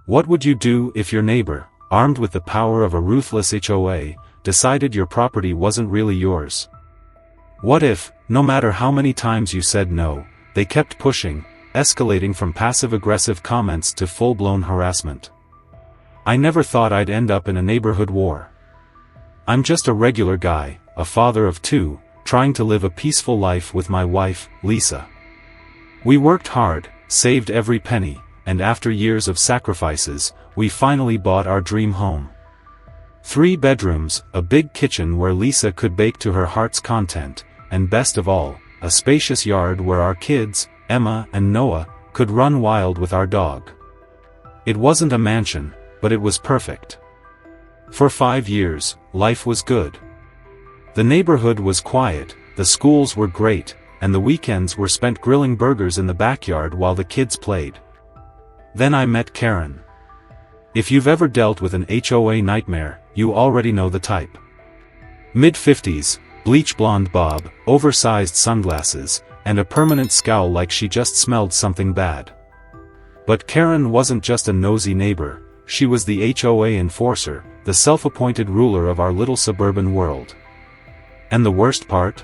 What would you do if your neighbor, armed with the power of a ruthless HOA, decided your property wasn't really yours? What if, no matter how many times you said no, they kept pushing, escalating from passive-aggressive comments to full-blown harassment? I never thought I'd end up in a neighborhood war. I'm just a regular guy, a father of two, trying to live a peaceful life with my wife, Lisa. We worked hard, saved every penny, and after years of sacrifices, we finally bought our dream home. 3 bedrooms, a big kitchen where Lisa could bake to her heart's content, and best of all, a spacious yard where our kids, Emma and Noah, could run wild with our dog. It wasn't a mansion, but it was perfect. For 5 years, life was good. The neighborhood was quiet, the schools were great, and the weekends were spent grilling burgers in the backyard while the kids played. Then I met Karen. If you've ever dealt with an HOA nightmare, you already know the type. Mid-50s, bleach blonde bob, oversized sunglasses, and a permanent scowl like she just smelled something bad. But Karen wasn't just a nosy neighbor, she was the HOA enforcer, the self-appointed ruler of our little suburban world. And the worst part?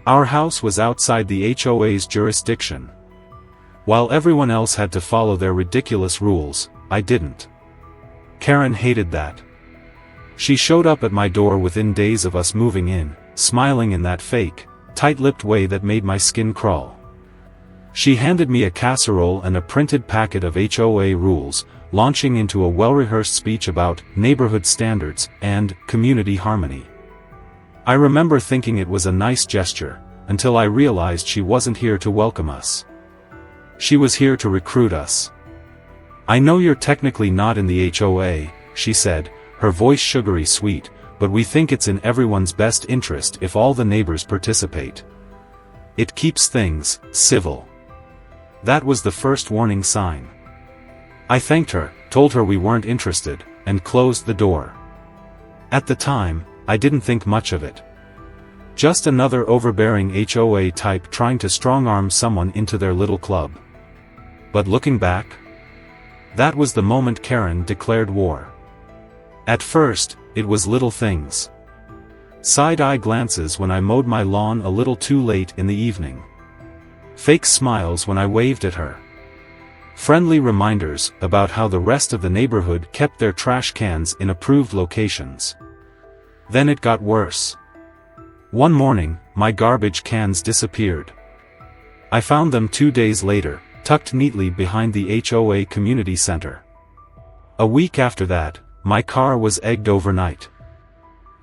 Our house was outside the HOA's jurisdiction. While everyone else had to follow their ridiculous rules, I didn't. Karen hated that. She showed up at my door within days of us moving in, smiling in that fake, tight-lipped way that made my skin crawl. She handed me a casserole and a printed packet of HOA rules, launching into a well-rehearsed speech about neighborhood standards and community harmony. I remember thinking it was a nice gesture, until I realized she wasn't here to welcome us. She was here to recruit us. I know you're technically not in the HOA, she said, her voice sugary sweet, but we think it's in everyone's best interest if all the neighbors participate. It keeps things civil. That was the first warning sign. I thanked her, told her we weren't interested, and closed the door. At the time, I didn't think much of it. Just another overbearing HOA type trying to strong-arm someone into their little club. But looking back, that was the moment Karen declared war. At first, it was little things. Side-eye glances when I mowed my lawn a little too late in the evening. Fake smiles when I waved at her. Friendly reminders about how the rest of the neighborhood kept their trash cans in approved locations. Then it got worse. One morning, my garbage cans disappeared. I found them 2 days later, tucked neatly behind the HOA community center. A week after that, my car was egged overnight.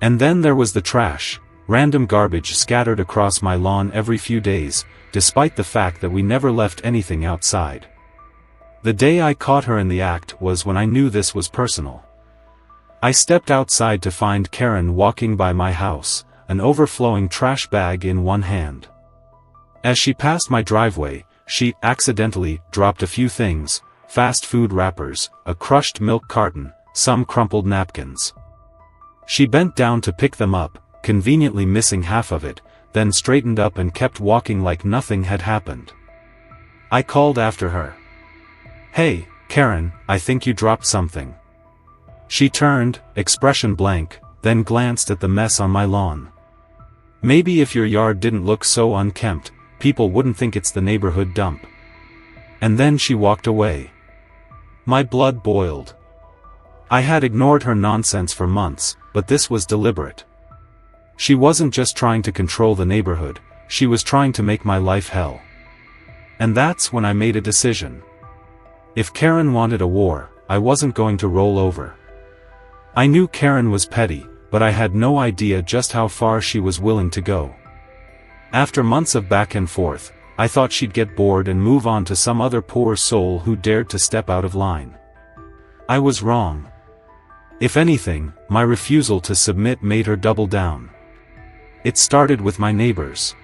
And then there was the trash, random garbage scattered across my lawn every few days, despite the fact that we never left anything outside. The day I caught her in the act was when I knew this was personal. I stepped outside to find Karen walking by my house, an overflowing trash bag in one hand. As she passed my driveway, she accidentally dropped a few things: fast food wrappers, a crushed milk carton, some crumpled napkins. She bent down to pick them up, conveniently missing half of it, then straightened up and kept walking like nothing had happened. I called after her. "Hey, Karen, I think you dropped something." She turned, expression blank, then glanced at the mess on my lawn. Maybe if your yard didn't look so unkempt, people wouldn't think it's the neighborhood dump. And then she walked away. My blood boiled. I had ignored her nonsense for months, but this was deliberate. She wasn't just trying to control the neighborhood, she was trying to make my life hell. And that's when I made a decision. If Karen wanted a war, I wasn't going to roll over. I knew Karen was petty, but I had no idea just how far she was willing to go. After months of back and forth, I thought she'd get bored and move on to some other poor soul who dared to step out of line. I was wrong. If anything, my refusal to submit made her double down. It started with my neighbors.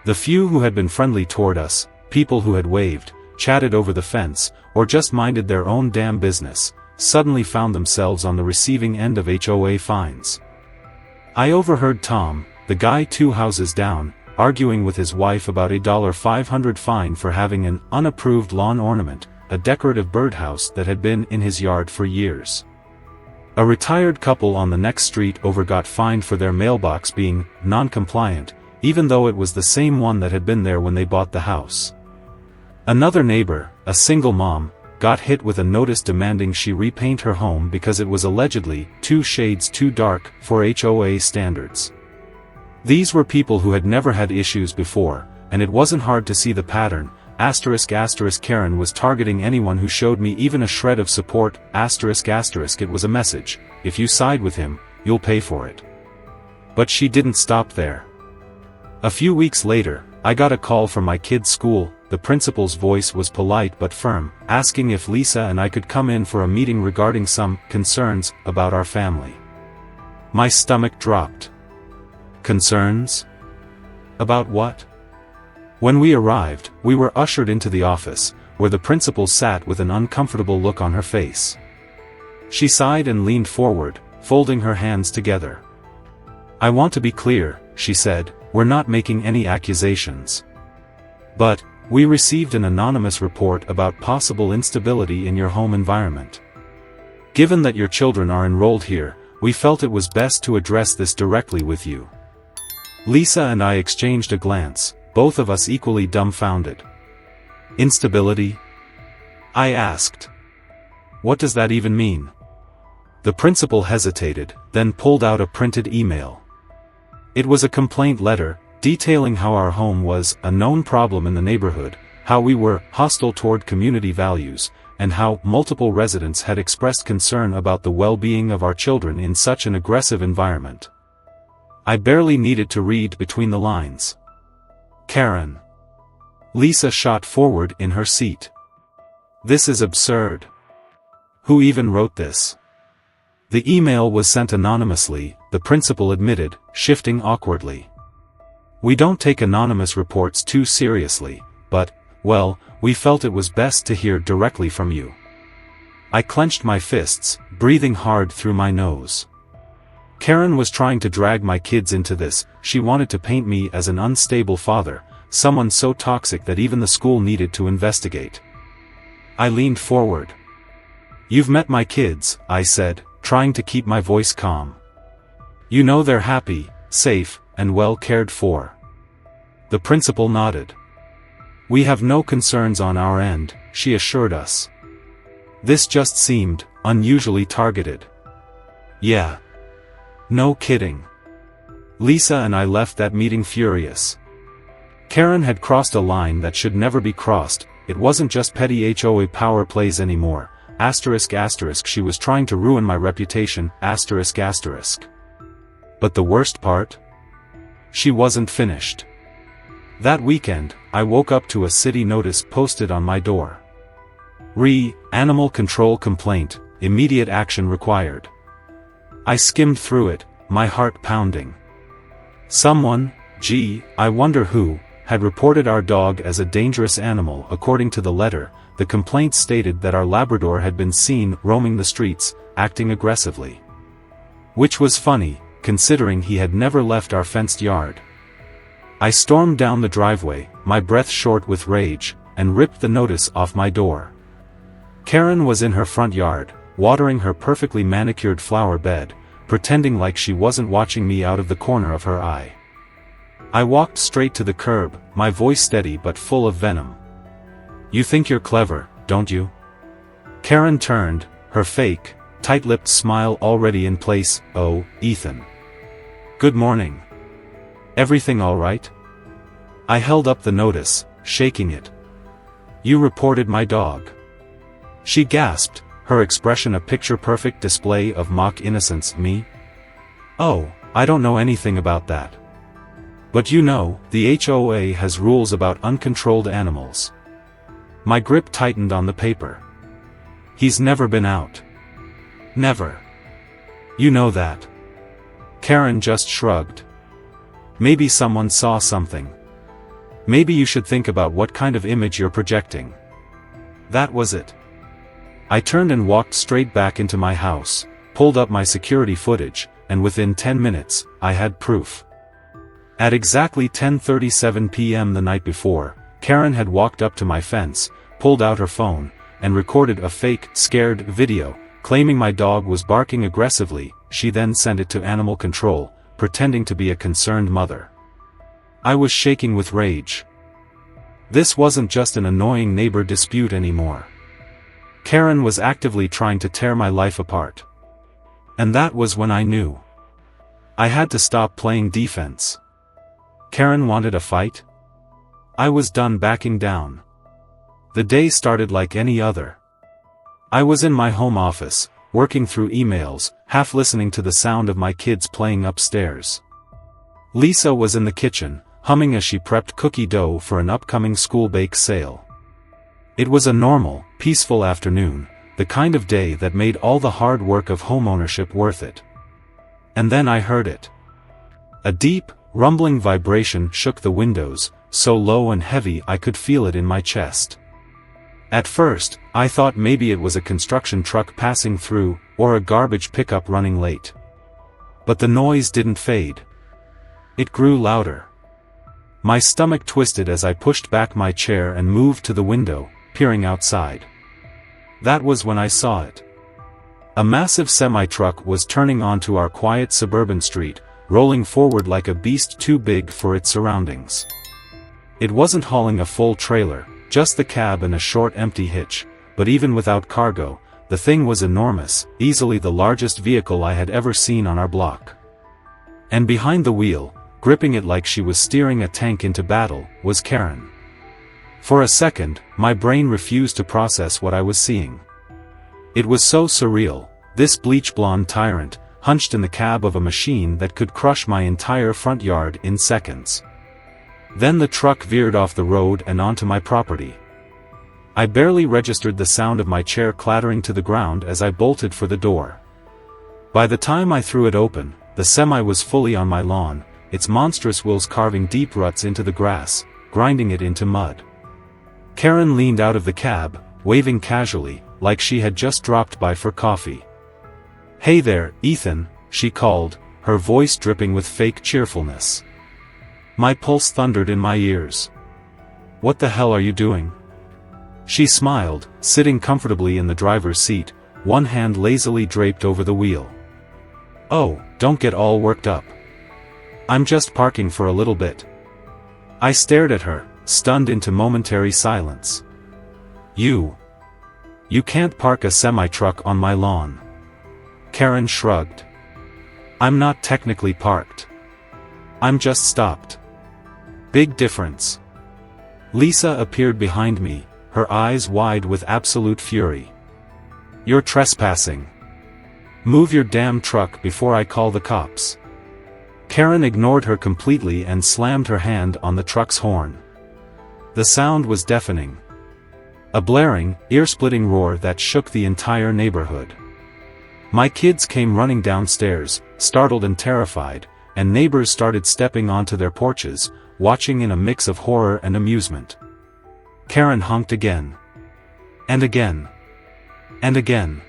The few who had been friendly toward us, people who had waved, chatted over the fence, or just minded their own damn business, suddenly found themselves on the receiving end of HOA fines. I overheard Tom, the guy 2 houses down, arguing with his wife about a $500 fine for having an unapproved lawn ornament, a decorative birdhouse that had been in his yard for years. A retired couple on the next street over got fined for their mailbox being non-compliant, even though it was the same one that had been there when they bought the house. Another neighbor, a single mom, got hit with a notice demanding she repaint her home because it was allegedly 2 shades too dark for HOA standards. These were people who had never had issues before, and it wasn't hard to see the pattern. Karen was targeting anyone who showed me even a shred of support. It was a message: if you side with him, you'll pay for it. But she didn't stop there. A few weeks later, I got a call from my kid's school. The principal's voice was polite but firm, asking if Lisa and I could come in for a meeting regarding some concerns about our family. My stomach dropped. Concerns? About what? When we arrived, we were ushered into the office, where the principal sat with an uncomfortable look on her face. She sighed and leaned forward, folding her hands together. "I want to be clear," she said, "we're not making any accusations. But we received an anonymous report about possible instability in your home environment. Given that your children are enrolled here, we felt it was best to address this directly with you." Lisa and I exchanged a glance, both of us equally dumbfounded. "Instability?" I asked. "What does that even mean?" The principal hesitated, then pulled out a printed email. It was a complaint letter, detailing how our home was a known problem in the neighborhood, how we were hostile toward community values, and how multiple residents had expressed concern about the well-being of our children in such an aggressive environment. I barely needed to read between the lines. "Karen." Lisa shot forward in her seat. "This is absurd. Who even wrote this?" The email was sent anonymously, the principal admitted, shifting awkwardly. "We don't take anonymous reports too seriously, but, well, we felt it was best to hear directly from you." I clenched my fists, breathing hard through my nose. Karen was trying to drag my kids into this. She wanted to paint me as an unstable father, someone so toxic that even the school needed to investigate. I leaned forward. "You've met my kids," I said, trying to keep my voice calm. "You know they're happy, safe, and well cared for." The principal nodded. "We have no concerns on our end," she assured us. This just seemed unusually targeted. "Yeah. No kidding." Lisa and I left that meeting furious. Karen had crossed a line that should never be crossed. It wasn't just petty HOA power plays anymore. She was trying to ruin my reputation. But the worst part? She wasn't finished. That weekend, I woke up to a city notice posted on my door. Animal control complaint, immediate action required. I skimmed through it, my heart pounding. Someone, I wonder who, had reported our dog as a dangerous animal. According to the letter, the complaint stated that our Labrador had been seen roaming the streets, acting aggressively. Which was funny, considering he had never left our fenced yard. I stormed down the driveway, my breath short with rage, and ripped the notice off my door. Karen was in her front yard, watering her perfectly manicured flower bed, pretending like she wasn't watching me out of the corner of her eye. I walked straight to the curb, my voice steady but full of venom. "You think you're clever, don't you?" Karen turned, her fake, tight-lipped smile already in place. "Oh, Ethan. Good morning. Everything all right?" I held up the notice, shaking it. "You reported my dog." She gasped, her expression a picture-perfect display of mock innocence. "Me? Oh, I don't know anything about that. But you know, the HOA has rules about uncontrolled animals." My grip tightened on the paper. "He's never been out." "Never. You know that." Karen just shrugged. "Maybe someone saw something. Maybe you should think about what kind of image you're projecting." That was it. I turned and walked straight back into my house, pulled up my security footage, and within 10 minutes, I had proof. At exactly 10:37 p.m. the night before, Karen had walked up to my fence, pulled out her phone, and recorded a fake, scared video, claiming my dog was barking aggressively. She then sent it to animal control, pretending to be a concerned mother. I was shaking with rage. This wasn't just an annoying neighbor dispute anymore. Karen was actively trying to tear my life apart. And that was when I knew. I had to stop playing defense. Karen wanted a fight? I was done backing down. The day started like any other. I was in my home office, working through emails, half listening to the sound of my kids playing upstairs. Lisa was in the kitchen, humming as she prepped cookie dough for an upcoming school bake sale. It was a normal, peaceful afternoon, the kind of day that made all the hard work of homeownership worth it. And then I heard it. A deep, rumbling vibration shook the windows, so low and heavy I could feel it in my chest. At first, I thought maybe it was a construction truck passing through, or a garbage pickup running late. But the noise didn't fade. It grew louder. My stomach twisted as I pushed back my chair and moved to the window, peering outside. That was when I saw it. A massive semi-truck was turning onto our quiet suburban street, rolling forward like a beast too big for its surroundings. It wasn't hauling a full trailer, just the cab and a short empty hitch, but even without cargo, the thing was enormous, easily the largest vehicle I had ever seen on our block. And behind the wheel, gripping it like she was steering a tank into battle, was Karen. For a second, my brain refused to process what I was seeing. It was so surreal, this bleach-blonde tyrant, hunched in the cab of a machine that could crush my entire front yard in seconds. Then the truck veered off the road and onto my property. I barely registered the sound of my chair clattering to the ground as I bolted for the door. By the time I threw it open, the semi was fully on my lawn, its monstrous wheels carving deep ruts into the grass, grinding it into mud. Karen leaned out of the cab, waving casually, like she had just dropped by for coffee. "Hey there, Ethan," she called, her voice dripping with fake cheerfulness. My pulse thundered in my ears. "What the hell are you doing?" She smiled, sitting comfortably in the driver's seat, one hand lazily draped over the wheel. "Oh, don't get all worked up. I'm just parking for a little bit." I stared at her, stunned into momentary silence. You can't park a semi-truck on my lawn." Karen shrugged. "I'm not technically parked. I'm just stopped." Big difference. Lisa appeared behind me, her eyes wide with absolute fury. "You're trespassing. Move your damn truck before I call the cops." Karen ignored her completely and slammed her hand on the truck's horn. The sound was deafening. A blaring, ear-splitting roar that shook the entire neighborhood. My kids came running downstairs, startled and terrified, and neighbors started stepping onto their porches, watching in a mix of horror and amusement. Karen honked again. And again. And again.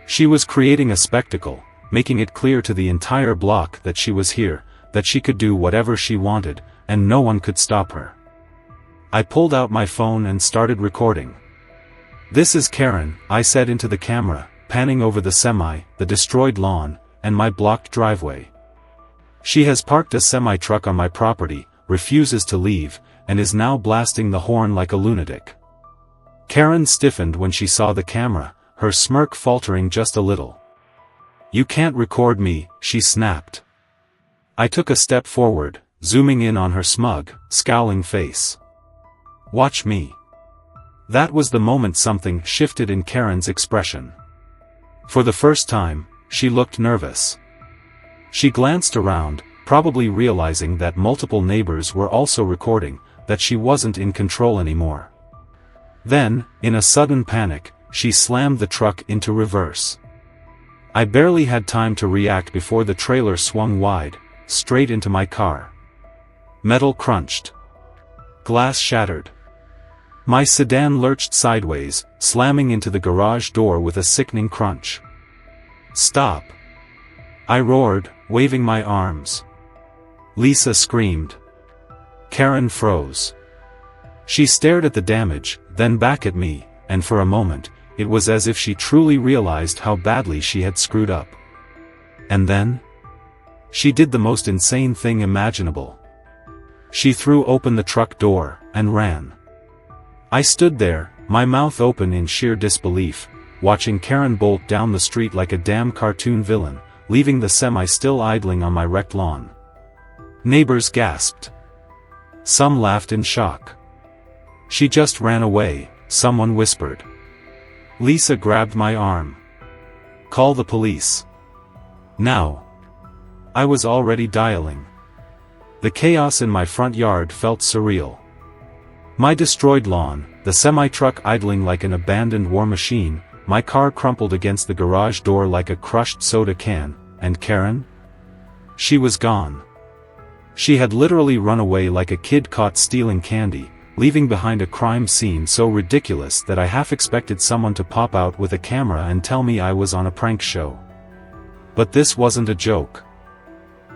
She was creating a spectacle, making it clear to the entire block that she was here, that she could do whatever she wanted, and no one could stop her. I pulled out my phone and started recording. "This is Karen," I said into the camera, panning over the semi, the destroyed lawn, and my blocked driveway. "She has parked a semi-truck on my property, refuses to leave, and is now blasting the horn like a lunatic." Karen stiffened when she saw the camera, her smirk faltering just a little. "You can't record me," she snapped. I took a step forward, zooming in on her smug, scowling face. "Watch me." That was the moment something shifted in Karen's expression. For the first time, she looked nervous. She glanced around, probably realizing that multiple neighbors were also recording, that she wasn't in control anymore. Then, in a sudden panic, she slammed the truck into reverse. I barely had time to react before the trailer swung wide, straight into my car. Metal crunched. Glass shattered. My sedan lurched sideways, slamming into the garage door with a sickening crunch. "Stop!" I roared, waving my arms. Lisa screamed. Karen froze. She stared at the damage, then back at me, and for a moment, it was as if she truly realized how badly she had screwed up. And then? She did the most insane thing imaginable. She threw open the truck door, and ran. I stood there, my mouth open in sheer disbelief, watching Karen bolt down the street like a damn cartoon villain, leaving the semi still idling on my wrecked lawn. Neighbors gasped. Some laughed in shock. She just ran away, someone whispered. Lisa grabbed my arm. Call the police. Now. I was already dialing. The chaos in my front yard felt surreal. My destroyed lawn, the semi-truck idling like an abandoned war machine, my car crumpled against the garage door like a crushed soda can, and Karen? She was gone. She had literally run away like a kid caught stealing candy, leaving behind a crime scene so ridiculous that I half expected someone to pop out with a camera and tell me I was on a prank show. But this wasn't a joke.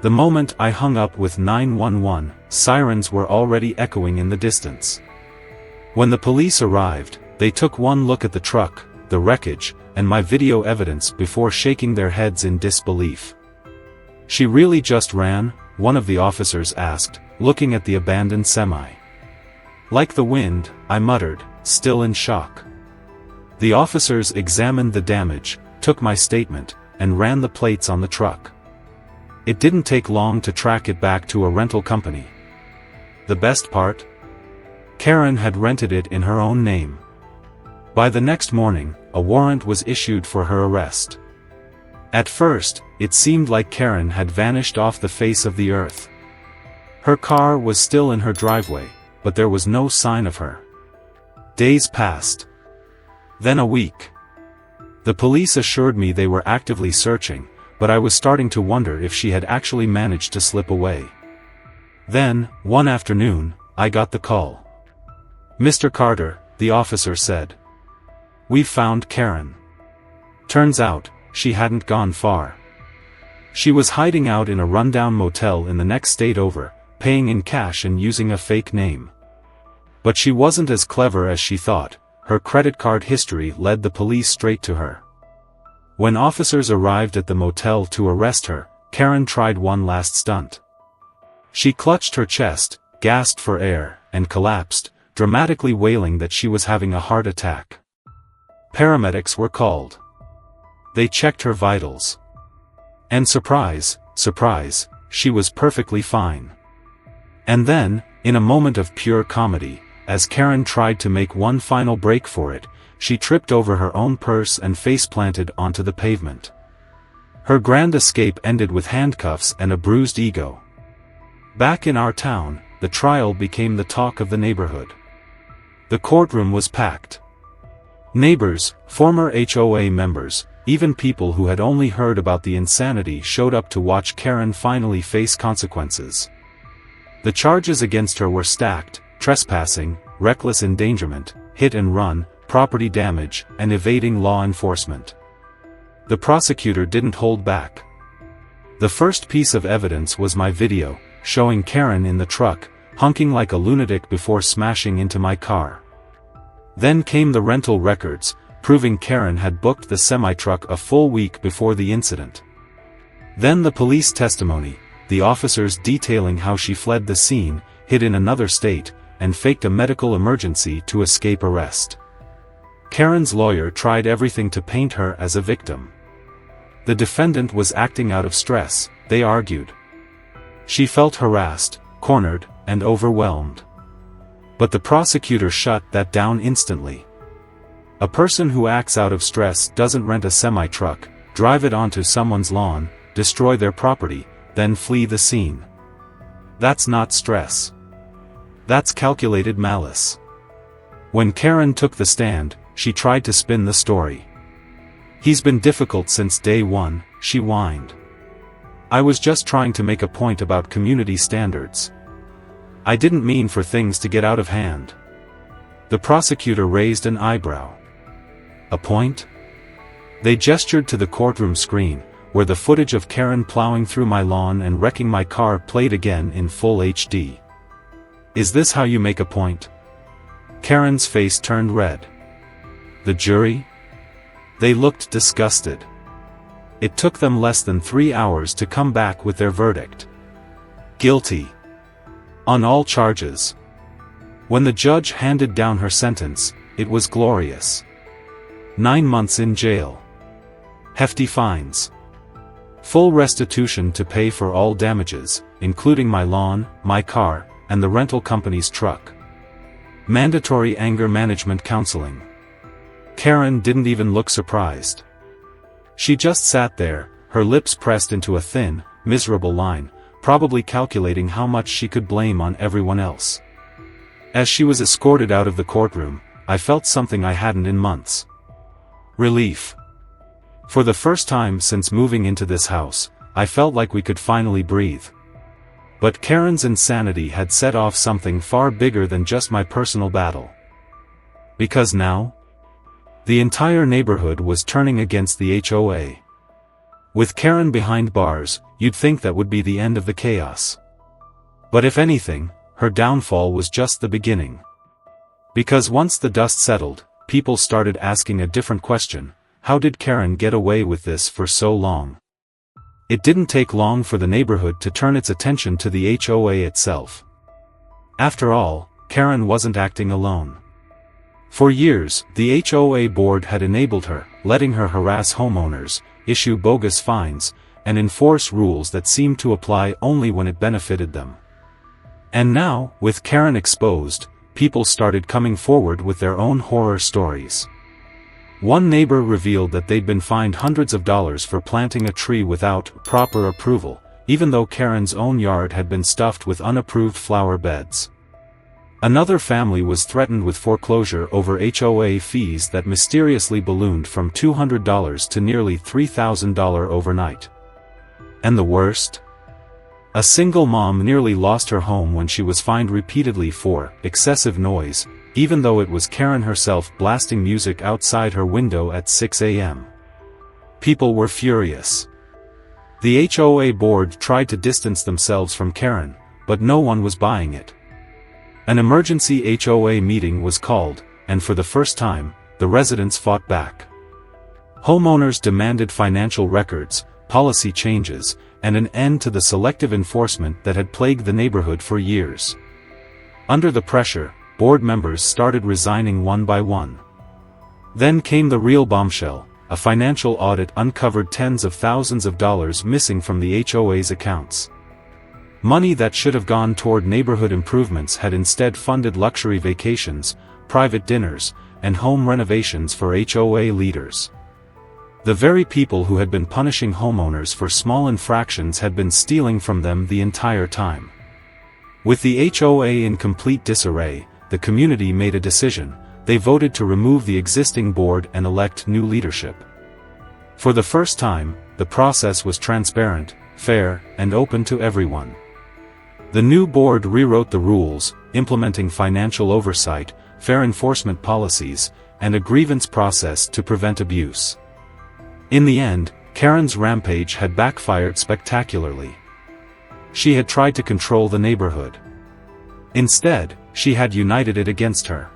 The moment I hung up with 911, sirens were already echoing in the distance. When the police arrived, they took one look at the truck, the wreckage, and my video evidence before shaking their heads in disbelief. She really just ran? One of the officers asked, looking at the abandoned semi. Like the wind, I muttered, still in shock. The officers examined the damage, took my statement, and ran the plates on the truck. It didn't take long to track it back to a rental company. The best part? Karen had rented it in her own name. By the next morning, a warrant was issued for her arrest. At first, it seemed like Karen had vanished off the face of the earth. Her car was still in her driveway, but there was no sign of her. Days passed. Then a week. The police assured me they were actively searching, but I was starting to wonder if she had actually managed to slip away. Then, one afternoon, I got the call. Mr. Carter, the officer said. We've found Karen. Turns out, she hadn't gone far. She was hiding out in a rundown motel in the next state over, paying in cash and using a fake name. But she wasn't as clever as she thought. Her credit card history led the police straight to her. When officers arrived at the motel to arrest her, Karen tried one last stunt. She clutched her chest, gasped for air, and collapsed, dramatically wailing that she was having a heart attack. Paramedics were called. They checked her vitals. And surprise, surprise, she was perfectly fine. And then, in a moment of pure comedy, as Karen tried to make one final break for it, she tripped over her own purse and face-planted onto the pavement. Her grand escape ended with handcuffs and a bruised ego. Back in our town, the trial became the talk of the neighborhood. The courtroom was packed. Neighbors, former HOA members, even people who had only heard about the insanity showed up to watch Karen finally face consequences. The charges against her were stacked: trespassing, reckless endangerment, hit and run, property damage, and evading law enforcement. The prosecutor didn't hold back. The first piece of evidence was my video, showing Karen in the truck, honking like a lunatic before smashing into my car. Then came the rental records, proving Karen had booked the semi-truck a full week before the incident. Then the police testimony, the officers detailing how she fled the scene, hid in another state, and faked a medical emergency to escape arrest. Karen's lawyer tried everything to paint her as a victim. The defendant was acting out of stress, they argued. She felt harassed, cornered, and overwhelmed. But the prosecutor shut that down instantly. A person who acts out of stress doesn't rent a semi-truck, drive it onto someone's lawn, destroy their property, then flee the scene. That's not stress. That's calculated malice. When Karen took the stand, she tried to spin the story. He's been difficult since day one, she whined. I was just trying to make a point about community standards. I didn't mean for things to get out of hand. The prosecutor raised an eyebrow. A point? They gestured to the courtroom screen, where the footage of Karen plowing through my lawn and wrecking my car played again in full HD. Is this how you make a point? Karen's face turned red. The jury? They looked disgusted. It took them less than 3 hours to come back with their verdict. Guilty. On all charges. When the judge handed down her sentence, it was glorious. 9 months in jail. Hefty fines. Full restitution to pay for all damages, including my lawn, my car, and the rental company's truck. Mandatory anger management counseling. Karen didn't even look surprised. She just sat there, her lips pressed into a thin, miserable line, probably calculating how much she could blame on everyone else. As she was escorted out of the courtroom, I felt something I hadn't in months. Relief. For the first time since moving into this house, I felt like we could finally breathe. But Karen's insanity had set off something far bigger than just my personal battle. Because now, the entire neighborhood was turning against the HOA. With Karen behind bars, you'd think that would be the end of the chaos. But if anything, her downfall was just the beginning. Because once the dust settled, people started asking a different question: how did Karen get away with this for so long? It didn't take long for the neighborhood to turn its attention to the HOA itself. After all, Karen wasn't acting alone. For years, the HOA board had enabled her, letting her harass homeowners, issue bogus fines, and enforce rules that seemed to apply only when it benefited them. And now, with Karen exposed, people started coming forward with their own horror stories. One neighbor revealed that they'd been fined hundreds of dollars for planting a tree without proper approval, even though Karen's own yard had been stuffed with unapproved flower beds. Another family was threatened with foreclosure over HOA fees that mysteriously ballooned from $200 to nearly $3,000 overnight. And the worst? A single mom nearly lost her home when she was fined repeatedly for excessive noise, even though it was Karen herself blasting music outside her window at 6 a.m. People were furious. The HOA board tried to distance themselves from Karen, but no one was buying it. An emergency HOA meeting was called, and for the first time, the residents fought back. Homeowners demanded financial records, policy changes, and an end to the selective enforcement that had plagued the neighborhood for years. Under the pressure, board members started resigning one by one. Then came the real bombshell: a financial audit uncovered tens of thousands of dollars missing from the HOA's accounts. Money that should have gone toward neighborhood improvements had instead funded luxury vacations, private dinners, and home renovations for HOA leaders. The very people who had been punishing homeowners for small infractions had been stealing from them the entire time. With the HOA in complete disarray, the community made a decision. They voted to remove the existing board and elect new leadership. For the first time, the process was transparent, fair, and open to everyone. The new board rewrote the rules, implementing financial oversight, fair enforcement policies, and a grievance process to prevent abuse. In the end, Karen's rampage had backfired spectacularly. She had tried to control the neighborhood. Instead, she had united it against her.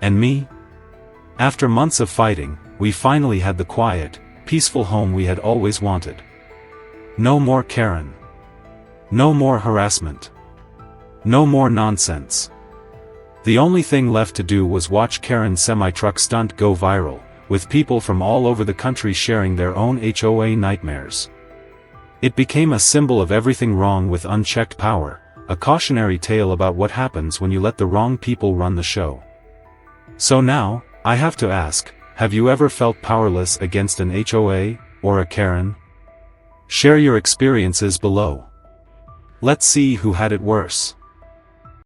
And me? After months of fighting, we finally had the quiet, peaceful home we had always wanted. No more Karen. No more harassment. No more nonsense. The only thing left to do was watch Karen's semi-truck stunt go viral, with people from all over the country sharing their own HOA nightmares. It became a symbol of everything wrong with unchecked power, a cautionary tale about what happens when you let the wrong people run the show. So now, I have to ask, have you ever felt powerless against an HOA, or a Karen? Share your experiences below. Let's see who had it worse.